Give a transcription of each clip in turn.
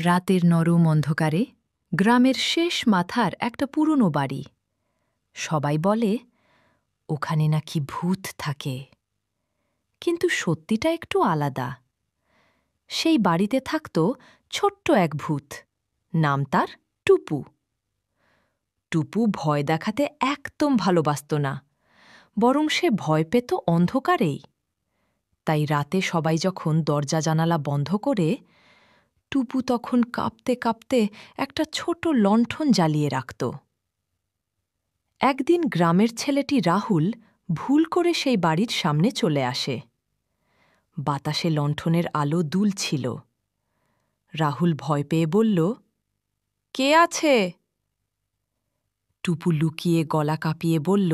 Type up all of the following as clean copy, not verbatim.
রাতের নরম অন্ধকারে গ্রামের শেষ মাথার একটা পুরনো বাড়ি। সবাই বলে ওখানে নাকি ভূত থাকে, কিন্তু সত্যিটা একটু আলাদা। সেই বাড়িতে থাকত ছোট্ট এক ভূত, নাম তার টুপু। টুপু ভয় দেখাতে একদম ভালোবাসত না, বরং সে ভয় পেত অন্ধকারেই। তাই রাতে সবাই যখন দরজা জানালা বন্ধ করে, টুপু তখন কাঁপতে কাঁপতে একটা ছোট লণ্ঠন জ্বালিয়ে রাখত। একদিন গ্রামের ছেলেটি রাহুল ভুল করে সেই বাড়ির সামনে চলে আসে। বাতাসে লণ্ঠনের আলো দুলছিল। রাহুল ভয় পেয়ে বলল, কে আছে? টুপু লুকিয়ে গলা কাঁপিয়ে বলল,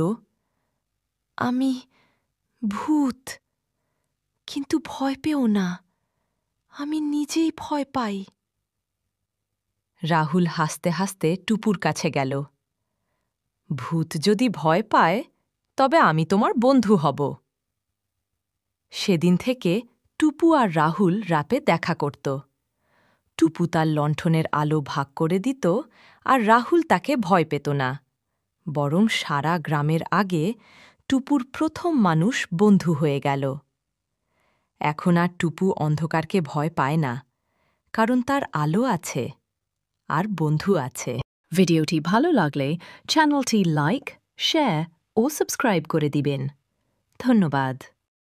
আমি ভূত। কিন্তু ভয় পেও না, আমি নিজেই ভয় পাই। রাহুল হাসতে হাসতে টুপুর কাছে গেল। ভূত যদি ভয় পায়, তবে আমি তোমার বন্ধু হব। সেদিন থেকে টুপু আর রাহুল রাতে দেখা করত। টুপু তার লণ্ঠনের আলো ভাগ করে দিত, আর রাহুল তাকে ভয় পেত না, বরং সারা গ্রামের আগে টুপুর প্রথম মানুষ বন্ধু হয়ে গেল। এখন আর টুপু অন্ধকারকে ভয় পায় না, কারণ তার আলো আছে আর বন্ধু আছে। ভিডিওটি ভালো লাগলে চ্যানেলটি লাইক, শেয়ার ও সাবস্ক্রাইব করে দিবেন। ধন্যবাদ।